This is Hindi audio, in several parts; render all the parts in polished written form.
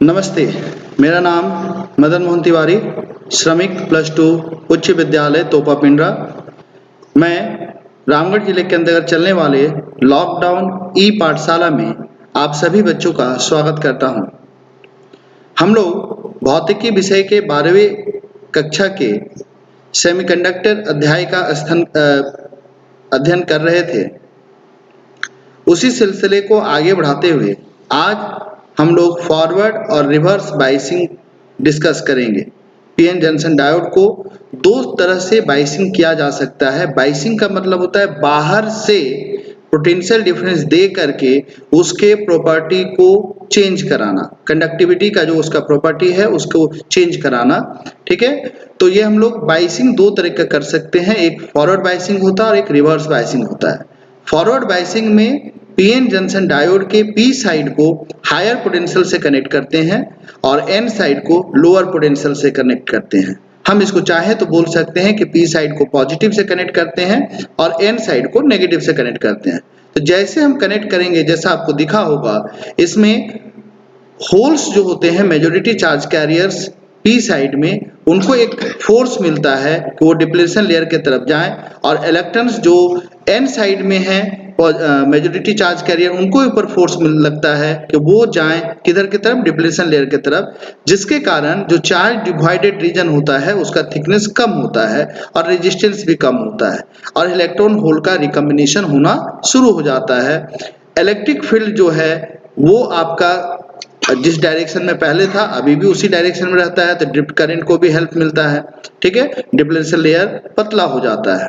नमस्ते, मेरा नाम मदन मोहन तिवारी, श्रमिक +2 उच्च विद्यालय तोपा पिंडरा। मैं रामगढ़ जिले के अंतर्गत चलने वाले लॉकडाउन ई पाठशाला में आप सभी बच्चों का स्वागत करता हूं। हम लोग भौतिकी विषय के 12वीं कक्षा के सेमीकंडक्टर अध्याय का अध्ययन कर रहे थे। उसी सिलसिले को आगे बढ़ाते हुए आज हम लोग फॉरवर्ड और रिवर्स बाइसिंग डिस्कस करेंगे। पीएन जंक्शन डायोड को दो तरह से बाइसिंग किया जा सकता है। बाइसिंग का मतलब होता है बाहर से पोटेंशियल डिफरेंस दे करके उसके प्रॉपर्टी को चेंज कराना, कंडक्टिविटी का जो उसका प्रॉपर्टी है उसको चेंज कराना। ठीक है, तो ये हम लोग बाइसिंग दो तरह का कर सकते हैं, एक फॉरवर्ड बाइसिंग होता है और एक रिवर्स बाइसिंग होता है। फॉरवर्ड बाइसिंग में पीएन जंक्शन डायोड के पी साइड को हायर पोटेंशियल से कनेक्ट करते हैं और एन साइड को लोअर पोटेंशियल से कनेक्ट करते हैं। हम इसको चाहे तो बोल सकते हैं कि पी साइड को पॉजिटिव से कनेक्ट करते हैं और एन साइड को नेगेटिव से कनेक्ट करते हैं। तो जैसे हम कनेक्ट करेंगे, जैसा आपको दिखा होगा, इसमें होल्स जो होते हैं majority charge carriers P side में, उनको एक फोर्स मिलता है कि वो डिप्लेशन लेयर की तरफ जाएं, और इलेक्ट्रॉन्स जो एन साइड में है मेजॉरिटी चार्ज कैरियर, उनको ऊपर फोर्स लगता है कि वो जाएं किधर की तरफ, डिप्लेशन लेयर की तरफ, जिसके कारण जो चार्ज डिवाइडेड रीजन होता है उसका थिकनेस कम होता है और रेजिस्टेंस भी कम होता है और इलेक्ट्रॉन होल का रिकॉम्बिनेशन होना शुरू हो जाता है। इलेक्ट्रिक फील्ड जो है वो आपका जिस डायरेक्शन में पहले था अभी भी उसी डायरेक्शन में रहता है, तो ड्रिफ्ट करंट को भी हेल्प मिलता है। ठीक है, डिप्लेशन लेयर पतला हो जाता है।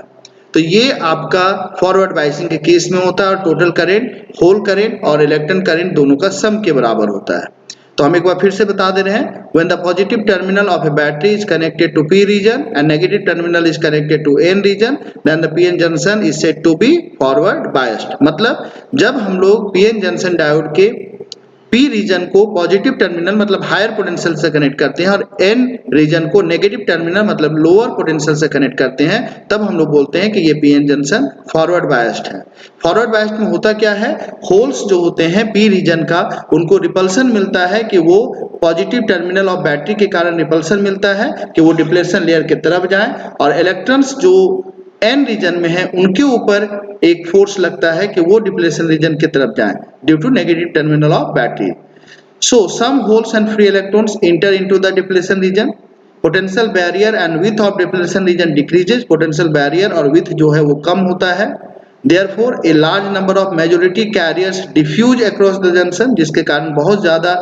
तो ये आपका फॉरवर्ड बाइसिंग के केस में होता है और टोटल करंट, होल करंट और इलेक्ट्रॉन करंट दोनों का सम के बराबर होता है। तो हम एक बार फिर से बता दे रहे हैं, when the positive terminal of a battery is connected to P region and negative terminal is connected to N region, then the PN junction is said to be forward biased. मतलब जब हम लोग पीएन जंक्शन डायोड के पी रीजन को पॉजिटिव टर्मिनल मतलब हायर पोटेंशियल से कनेक्ट करते हैं और एन रीजन को नेगेटिव टर्मिनल मतलब लोअर पोटेंशियल से कनेक्ट करते हैं, तब हम लोग बोलते हैं कि ये पीएन जंक्शन फॉरवर्ड बायस्ड है। फॉरवर्ड बायस्ड में होता क्या है, होल्स जो होते हैं पी रीजन का, उनको रिपल्सन मिलता है कि वो पॉजिटिव टर्मिनल ऑफ बैटरी के कारण रिपल्सन मिलता है कि वो डिप्लेशन लेयर की तरफ जाएं, और इलेक्ट्रॉन्स जो एन रीजन में है उनके ऊपर एक फोर्स लगता है कि वो डिप्लेशन रीजन की तरफ जाएं due to negative terminal of battery. So some holes and free electrons enter into the depletion region, potential barrier and width of depletion region decreases, potential barrier और विड्थ जो है वो कम होता है। Therefore, a large number of majority carriers diffuse across the junction, जिसके कारण बहुत ज्यादा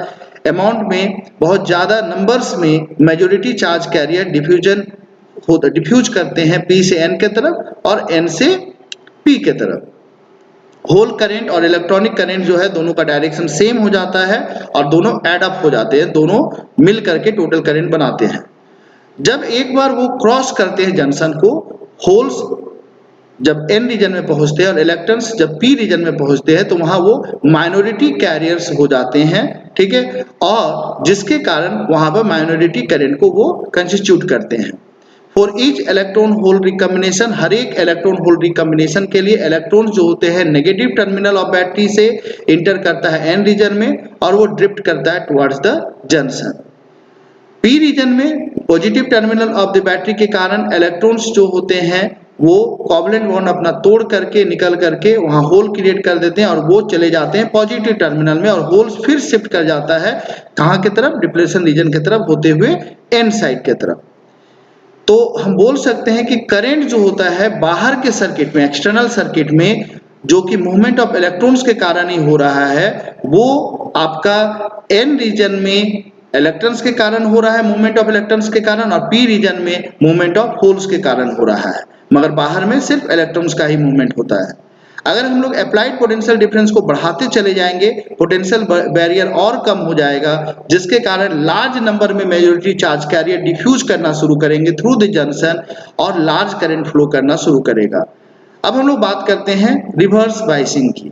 अमाउंट में, बहुत ज्यादा नंबर्स में मेजोरिटी चार्ज कैरियर डिफ्यूज करते हैं पी से एन के तरफ और एन से पी के तरफ। होल करंट और इलेक्ट्रॉनिक करंट जो है दोनों का डायरेक्शन सेम हो जाता है और दोनों एड अप हो जाते हैं, दोनों मिल करके टोटल करंट बनाते हैं। जब एक बार वो क्रॉस करते हैं जंक्शन को, होल्स जब एन रीजन में पहुंचते हैं और इलेक्ट्रॉन्स जब पी रीजन में पहुंचते हैं, तो वहां वो माइनॉरिटी कैरियर्स हो जाते हैं। ठीक है, और जिसके कारण वहां पर माइनॉरिटी करंट को वो कंस्टिट्यूट करते हैं। For each electron hole recombination, हर एक इलेक्ट्रॉन होल रिकॉम्बिनेशन के लिए इलेक्ट्रॉन्स जो होते हैं नेगेटिव टर्मिनल ऑफ बैटरी से इंटर करता है एन रीजन में और वो ड्रिफ्ट करता है towards the junction. P region में positive terminal of the battery के कारण इलेक्ट्रॉन्स जो होते हैं वो कोवलेंट बॉन्ड अपना तोड़ करके निकल करके वहां होल क्रिएट कर देते हैं और वो चले जाते हैं पॉजिटिव टर्मिनल में, और होल्स फिर शिफ्ट कर जाता है कहां की तरफ, डिप्लेशन रीजन की तरफ होते हुए एन साइड की तरफ। तो हम बोल सकते हैं कि करंट जो होता है बाहर के सर्किट में, एक्सटर्नल सर्किट में, जो कि मूवमेंट ऑफ इलेक्ट्रॉन्स के कारण ही हो रहा है, वो आपका एन रीजन में इलेक्ट्रॉन्स के कारण हो रहा है, मूवमेंट ऑफ इलेक्ट्रॉन्स के कारण, और पी रीजन में मूवमेंट ऑफ होल्स के कारण हो रहा है, मगर बाहर में सिर्फ इलेक्ट्रॉन्स का ही मूवमेंट होता है। अगर हम लोग अप्लाइड पोटेंशियल डिफरेंस को बढ़ाते चले जाएंगे, पोटेंशियल बैरियर और कम हो जाएगा, जिसके कारण लार्ज नंबर में मेजॉरिटी चार्ज कैरियर डिफ्यूज करना शुरू करेंगे थ्रू द जंक्शन और लार्ज करंट फ्लो करना शुरू करेगा। अब हम लोग बात करते हैं रिवर्स बाइसिंग की।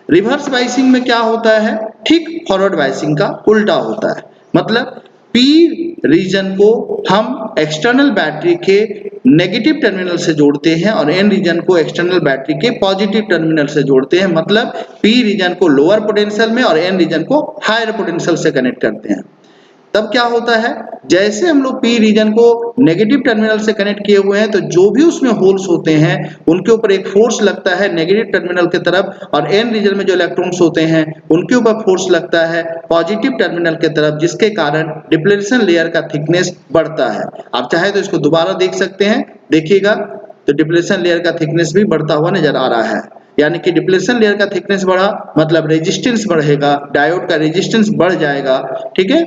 रिवर्स बाइसिंग में क्या होता है, ठीक फॉरवर्ड बाइसिंग का उल्टा होता है। मतलब पी रीजन को हम एक्सटर्नल बैटरी के नेगेटिव टर्मिनल से जोड़ते हैं और एन रीजन को एक्सटर्नल बैटरी के पॉजिटिव टर्मिनल से जोड़ते हैं। मतलब पी रीजन को लोअर पोटेंशियल में और एन रीजन को हायर पोटेंशियल से कनेक्ट करते हैं। तब क्या होता है, जैसे हम लोग पी रीजन को नेगेटिव टर्मिनल से कनेक्ट किए हुए हैं तो जो भी उसमें होल्स होते हैं उनके ऊपर एक फोर्स लगता है नेगेटिव टर्मिनल की तरफ, और एन रीजन में जो इलेक्ट्रॉन्स होते हैं उनके ऊपर फोर्स लगता है पॉजिटिव टर्मिनल की तरफ, जिसके कारण डिप्लेशन लेयर का थिकनेस बढ़ता है। आप चाहे तो इसको दोबारा देख सकते हैं, देखिएगा तो डिप्लेशन लेयर का थिकनेस भी बढ़ता हुआ नजर आ रहा है। यानी कि डिप्लेशन लेयर का थिकनेस बढ़ा मतलब रेजिस्टेंस बढ़ेगा, डायोड का रेजिस्टेंस बढ़ जाएगा। ठीक है,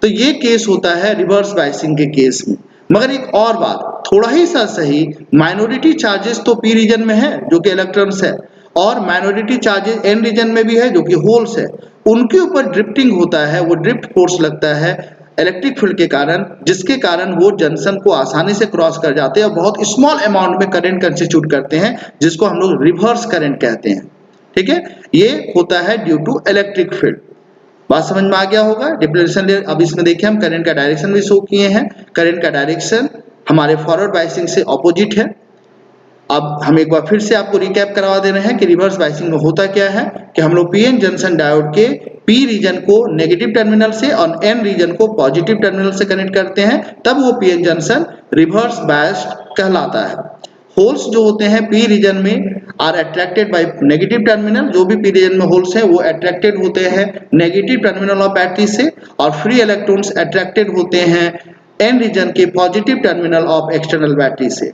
तो ये केस होता है रिवर्स बायसिंग के केस में। मगर एक और बात थोड़ा ही सा सही, माइनॉरिटी चार्जेस तो पी रीजन में है जो कि इलेक्ट्रॉन्स है, और माइनॉरिटी चार्जेस एन रीजन में भी है जो कि होल्स है। उनके ऊपर ड्रिफ्टिंग होता है, वो ड्रिफ्ट फोर्स लगता है इलेक्ट्रिक फील्ड के कारण, जिसके कारण वो जंक्शन को आसानी से क्रॉस कर जाते हैं और बहुत स्मॉल अमाउंट में करंट कंस्टिट्यूट करते हैं, जिसको हम लोग रिवर्स करंट कहते हैं। ठीक है, ये होता है ड्यू टू इलेक्ट्रिक फील्ड। बात समझ में आ गया होगा। डिप्लेशन लेयर, अब इसमें देखिए हम करंट का डायरेक्शन भी शो किए हैं। करंट का डायरेक्शन हमारे फॉरवर्ड बायसिंग से ऑपोजिट है। अब हम एक बार फिर से आपको रिकैप करवा दे रहे हैं कि रिवर्स बायसिंग में होता क्या है कि हम लोग पीएन जंक्शन डायोड के पी रीजन को नेगेटिव टर्मिनल से और एन रीजन को पॉजिटिव टर्मिनल से कनेक्ट करते हैं, तब वो पीएन जंक्शन रिवर्स बायस्ड कहलाता है। होल्स जो होते हैं पी रीजन में are attracted by negative terminal, जो भी पी रीजन में होल्स हैं वो अट्रैक्टेड होते हैं नेगेटिव टर्मिनल ऑफ बैटरी से, और फ्री इलेक्ट्रॉन्स अट्रैक्टेड होते हैं एन रीजन के positive terminal of external battery से।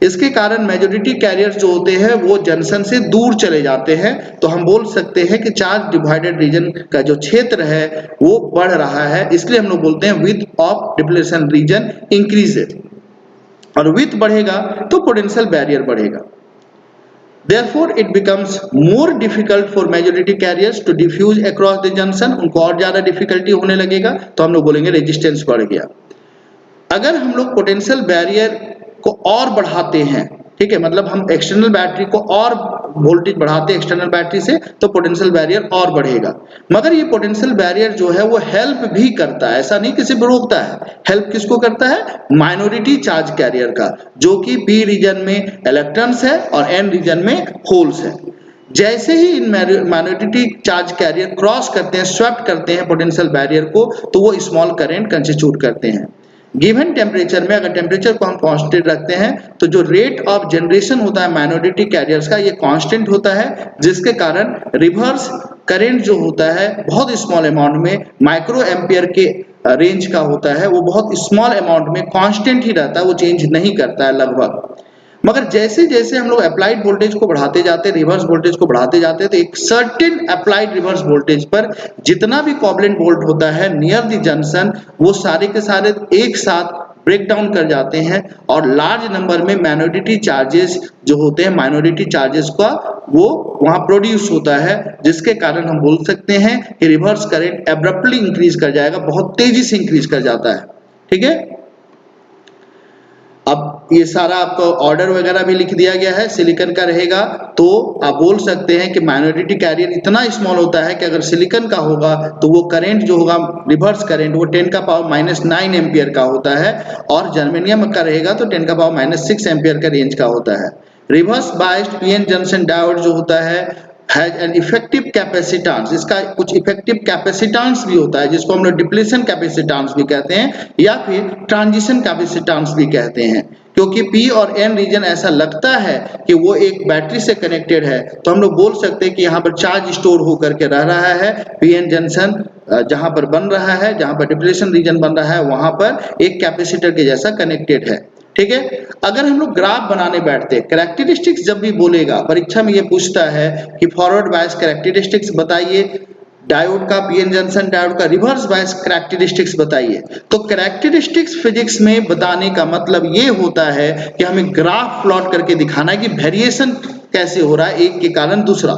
इसके कारण मेजॉरिटी कैरियर्स जो होते हैं वो जंक्शन से दूर चले जाते हैं, तो हम बोल सकते हैं कि चार्ज डिवाइडेड रीजन का जो क्षेत्र है वो बढ़ रहा है। इसलिए हम लोग बोलते हैं width of depletion reason increases, और विड्थ बढ़ेगा तो पोटेंशियल बैरियर बढ़ेगा। Therefore, it becomes more difficult for majority carriers to diffuse across the junction। उनको और ज्यादा डिफिकल्टी होने लगेगा, तो हम लोग बोलेंगे रेजिस्टेंस बढ़ गया। अगर हम लोग पोटेंशियल बैरियर को और बढ़ाते हैं, ठीक है, मतलब हम एक्सटर्नल बैटरी को और वोल्टेज बढ़ाते हैं एक्सटर्नल बैटरी से, तो पोटेंशियल बैरियर और बढ़ेगा। मगर ये पोटेंशियल बैरियर जो है वो हेल्प भी करता है, ऐसा नहीं कि सिर्फ रोकता है। हेल्प किसको करता है? माइनॉरिटी चार्ज कैरियर का, जो कि पी रीजन में इलेक्ट्रॉन्स है और एन रीजन में होल्स है। जैसे ही इन माइनॉरिटी चार्ज कैरियर क्रॉस करते हैं, स्वैप करते हैं पोटेंशियल बैरियर को, तो वो स्मॉल करंट कंस्टिट्यूट करते हैं। गिवन टेम्परेचर में अगर टेम्परेचर को हम कांस्टेंट रखते हैं तो जो रेट ऑफ जनरेशन होता है माइनॉरिटी कैरियर्स का, ये कांस्टेंट होता है, जिसके कारण रिवर्स करंट जो होता है बहुत स्मॉल अमाउंट में, माइक्रो एम्पियर के रेंज का होता है, वो बहुत स्मॉल अमाउंट में कांस्टेंट ही रहता है, वो चेंज नहीं करता है लगभग। मगर जैसे जैसे हम लोग अप्लाइड वोल्टेज को बढ़ाते जाते हैं, रिवर्स वोल्टेज को बढ़ाते जाते हैं, तो एक सर्टेन अप्लाइड रिवर्स वोल्टेज पर जितना भी कोवलेंट वोल्ट होता है नियर द जंक्शन, वो सारे के सारे एक साथ ब्रेक डाउन कर जाते हैं, और लार्ज नंबर में माइनॉरिटी चार्जेस जो होते हैं, माइनॉरिटी चार्जेस का वो वहां प्रोड्यूस होता है, जिसके कारण हम बोल सकते हैं कि रिवर्स करंट एब्रप्टली इंक्रीज कर जाएगा, बहुत तेजी से इंक्रीज कर जाता है। ठीक है, अब ये सारा आपको ऑर्डर वगैरह भी लिख दिया गया है, सिलिकॉन का रहेगा, तो आप बोल सकते हैं कि माइनॉरिटी कैरियर इतना स्मॉल होता है कि अगर सिलिकॉन का होगा तो वो करंट जो होगा रिवर्स करंट वो 10 का पावर -9 एम्पियर का होता है, और जर्मेनियम का रहेगा तो 10 का पावर -6 एम्पियर का रेंज का होता है। Reverse biased PN junction diode जो होता है हैज एन इफेक्टिव कैपेसिटेंस, इसका कुछ इफेक्टिव कैपेसिटेंस भी होता है, जिसको हम लोग डिप्लेशन कैपेसिटेंस भी कहते हैं या फिर ट्रांजिशन कैपेसिटेंस भी कहते हैं। क्योंकि पी और एन रीजन ऐसा लगता है कि वो एक बैटरी से कनेक्टेड है, तो हम लोग बोल सकते हैं कि यहाँ पर चार्ज स्टोर होकर के रह रहा है। पी एन जंक्शन जहाँ पर बन रहा है, जहाँ पर डिप्लेशन रीजन बन रहा है, वहां पर एक कैपेसिटर के जैसा कनेक्टेड है। ठीक है, अगर हम लोग ग्राफ बनाने बैठते, कैरेक्टरिस्टिक्स जब भी बोलेगा परीक्षा में ये पूछता है कि फॉरवर्ड बायस कैरेक्टरिस्टिक्स बताइए, डायोड का, पीएन जंक्शन डायोड का रिवर्स बायस कैरेक्टरिस्टिक्स बताइए। तो कैरेक्टरिस्टिक्स फिजिक्स में बताने का मतलब ये होता है कि हमें ग्राफ प्लॉट करके दिखाना है कि वेरिएशन कैसे हो रहा है एक के कारण दूसरा।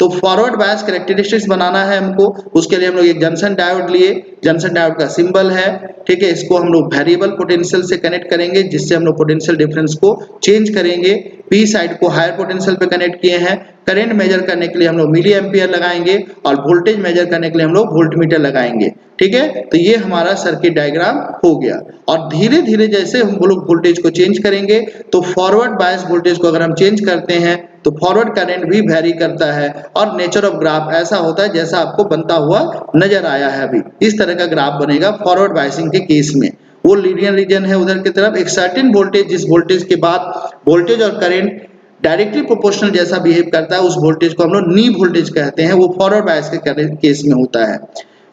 तो फॉरवर्ड बायस कैरेक्टरिस्टिक्स बनाना है हमको, उसके लिए हम लोग एक जंक्शन डायोड लिए, जंक्शन डायोड का सिंबल है, ठीक है, इसको हम लोग वेरिएबल पोटेंशियल से कनेक्ट करेंगे, जिससे हम लोग पोटेंशियल डिफरेंस को चेंज करेंगे। पी साइड को हायर पोटेंशियल पे कनेक्ट किए हैं, करंट मेजर करने के लिए हम लोग मिली एम्पियर लगाएंगे, और वोल्टेज मेजर करने के लिए हम लोग वोल्टमीटर लगाएंगे। ठीक है, तो ये हमारा सर्किट डायग्राम हो गया। और धीरे धीरे जैसे हम लोग वोल्टेज को चेंज करेंगे, तो फॉरवर्ड बायस वोल्टेज को अगर हम चेंज करते हैं तो फॉरवर्ड करंट भी वेरी करता है। और नेचर ऑफ ग्राफ ऐसा होता है जैसा आपको बनता हुआ नजर आया है अभी, इस तरह का ग्राफ बनेगा फॉरवर्ड बायसिंग के केस में। वो लीनियर रीजन है उधर की तरफ, एक सर्टेन वोल्टेज, जिस वोल्टेज के बाद वोल्टेज और करंट डायरेक्टली प्रोपोर्शनल जैसा बिहेव करता है, उस वोल्टेज को हम लोग नी वोल्टेज कहते हैं, वो फॉरवर्ड बायस के केस में होता है।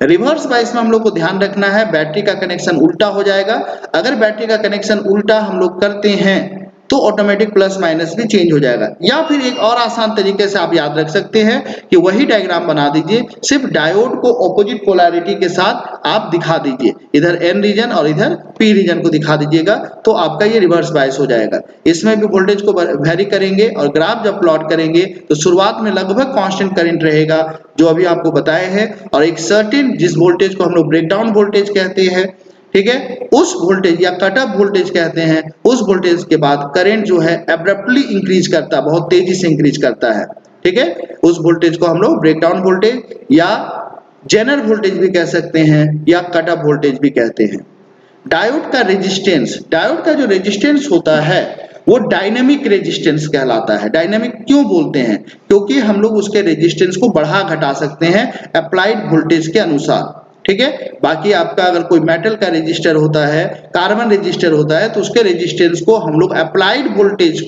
रिवर्स बायस में हम लोग को ध्यान रखना है, बैटरी का कनेक्शन उल्टा हो जाएगा। अगर बैटरी का कनेक्शन उल्टा हम लोग करते हैं तो ऑटोमेटिक प्लस माइनस भी चेंज हो जाएगा। या फिर एक और आसान तरीके से आप याद रख सकते हैं कि वही डायग्राम बना दीजिए, सिर्फ डायोड को ऑपोजिट पोलैरिटी के साथ आप दिखा दीजिए, इधर एन रीजन और इधर पी रीजन को दिखा दीजिएगा, तो आपका ये रिवर्स बायस हो जाएगा। इसमें भी वोल्टेज को वेरी करेंगे और ग्राफ जब प्लॉट करेंगे तो शुरुआत में लगभग कांस्टेंट करंट रहेगा जो अभी आपको बताए हैं, और एक सर्टेन जिस वोल्टेज को हम लोग ब्रेकडाउन वोल्टेज कहते हैं, ठीक है, उस वोल्टेज या कट ऑफ वोल्टेज कहते हैं, उस वोल्टेज के बाद करंट जो है एब्रप्टली इंक्रीज करता है, बहुत तेजी से इंक्रीज करता है, ठीक है। उस वोल्टेज को हम लोग ब्रेकडाउन वोल्टेज या जेनर वोल्टेज भी कह सकते हैं या कट ऑफ वोल्टेज भी कहते हैं। डायोड का रेजिस्टेंस, डायोड का जो रेजिस्टेंस होता है वो डायनेमिक रेजिस्टेंस कहलाता है। डायनेमिक क्यों बोलते हैं? क्योंकि हम लोग उसके रेजिस्टेंस को बढ़ा घटा सकते हैं अप्लाइड वोल्टेज के अनुसार, ठीक है। बाकी आपका अगर कोई मेटल का रेजिस्टर होता है, कार्बन रेजिस्टर होता है, तो उसके रेजिस्टेंस को हम लोग अप्लाइड वोल्टेज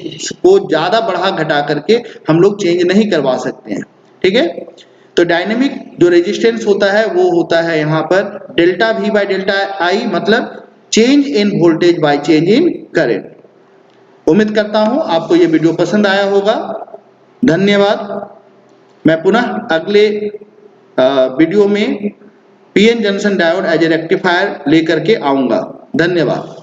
को ज्यादा बढ़ा घटा करके हम लोग चेंज नहीं करवा सकते हैं, ठीक है। तो डायनेमिक जो रेजिस्टेंस होता है वो होता है यहाँ पर delta V by delta I, मतलब change in voltage by change in current. उम्मीद करता हूं आपको ये वीडियो पसंद आया होगा। धन्यवाद। मैं पुनः अगले वीडियो में PN junction diode as a rectifier लेकर के आऊंगा। धन्यवाद।